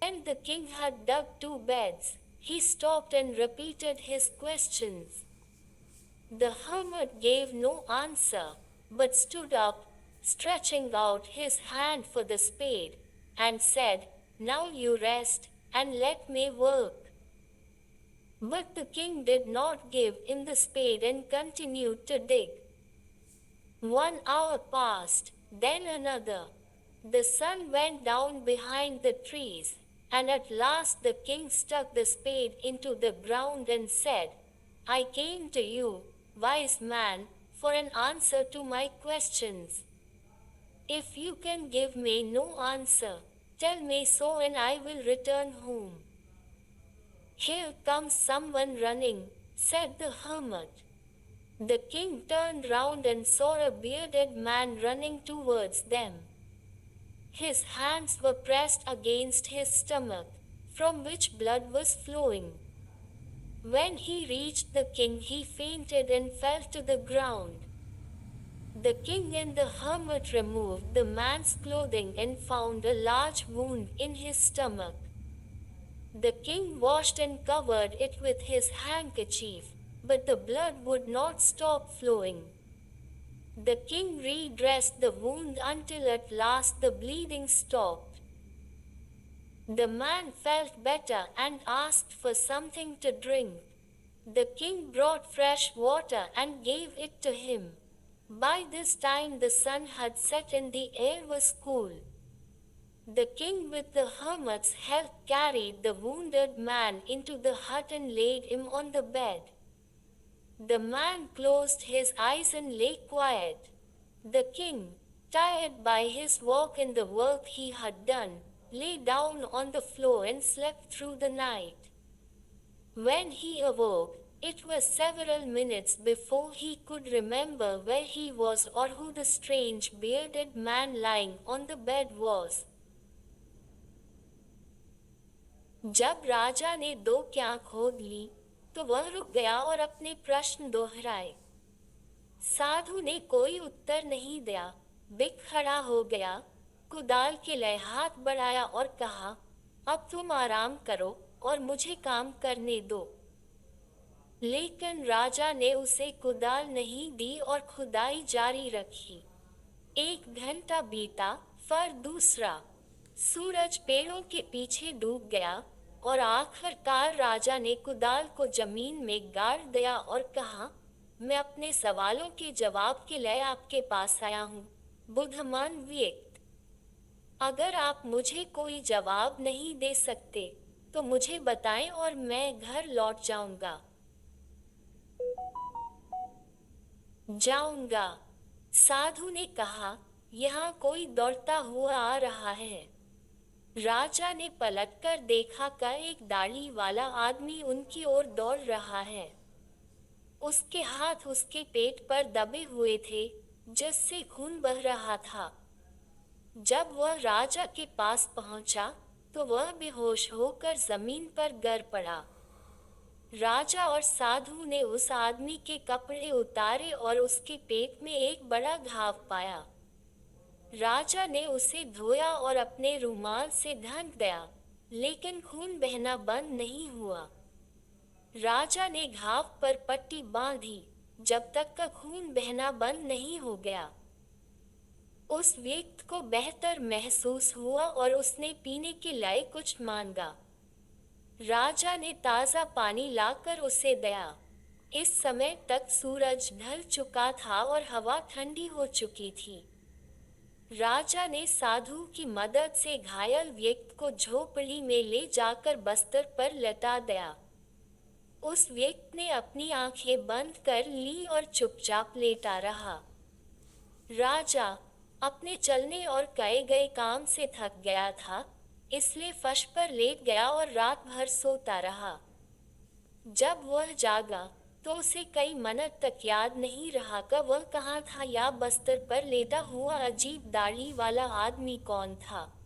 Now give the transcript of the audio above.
When the king had dug 2 beds, he stopped and repeated his questions. The hermit gave no answer, but stood up, stretching out his hand for the spade, and said, "Now you rest, and let me work." But the king did not give him the spade and continued to dig. 1 hour passed, then another. The sun went down behind the trees, and at last the king stuck the spade into the ground and said, "I came to you, wise man, for an answer to my questions. If you can give me no answer, tell me so and I will return home." "Here comes someone running," said the hermit. The king turned round and saw a bearded man running towards them. His hands were pressed against his stomach, from which blood was flowing. When he reached the king, he fainted and fell to the ground. The king and the hermit removed the man's clothing and found a large wound in his stomach. The king washed and covered it with his handkerchief, but the blood would not stop flowing. The king redressed the wound until at last the bleeding stopped. The man felt better and asked for something to drink. The king brought fresh water and gave it to him. By this time the sun had set and the air was cool. The king with the hermit's help carried the wounded man into the hut and laid him on the bed. The man closed his eyes and lay quiet. The king, tired by his walk and the work he had done, lay down on the floor and slept through the night. When he awoke, it was several minutes before he could remember where he was or who the strange bearded man lying on the bed was. जब राजा ने 2 खोद ली, तो वह रुक गया और अपने प्रश्न दोहराए। साधु ने कोई उत्तर नहीं दिया, बिक खड़ा हो गया, कुदाल के लिए हाथ बढ़ाया और कहा, "अब तुम आराम करो और मुझे काम करने दो।" लेकिन राजा ने उसे कुदाल नहीं दी और खुदाई जारी रखी। 1 घंटा बीता, फिर दूसरा। सूरज पेड़ों के पीछे डूब गया और आखिरकार राजा ने कुदाल को जमीन में गाड़ दिया और कहा, "मैं अपने सवालों के जवाब के लिए आपके पास आया हूँ, बुद्धिमान व्यक्ति। अगर आप मुझे कोई जवाब नहीं दे सकते, तो मुझे बताएं और मैं घर लौट जाऊंगा।" "जाऊंगा," साधु ने कहा, "यहाँ कोई दौड़ता हुआ आ रहा है।" राजा ने पलटकर देखा कि एक दाढ़ी वाला आदमी उनकी ओर दौड़ रहा है। उसके हाथ उसके पेट पर दबे हुए थे, जिससे खून बह रहा था। जब वह राजा के पास पहुंचा, तो वह बेहोश होकर जमीन पर गिर पड़ा। राजा और साधु ने उस आदमी के कपड़े उतारे और उसके पेट में एक बड़ा घाव पाया। राजा ने उसे धोया और अपने रुमाल से ढक दिया, लेकिन खून बहना बंद नहीं हुआ। राजा ने घाव पर पट्टी बांधी, जब तक का खून बहना बंद नहीं हो गया। उस व्यक्ति को बेहतर महसूस हुआ और उसने पीने के लिए कुछ मांगा। राजा ने ताज़ा पानी लाकर उसे दिया। इस समय तक सूरज ढल चुका था और हवा ठंडी हो चुकी थी। राजा ने साधु की मदद से घायल व्यक्ति को झोपड़ी में ले जाकर बिस्तर पर लेटा दिया। उस व्यक्ति ने अपनी आंखें बंद कर ली और चुपचाप लेटा रहा। राजा अपने चलने और किए गए काम से थक गया था, इसलिए फर्श पर लेट गया और रात भर सोता रहा। जब वह जागा, तो उसे कई मिनट तक याद नहीं रहा कि वह कहाँ था या बिस्तर पर लेटा हुआ अजीब दाढ़ी वाला आदमी कौन था।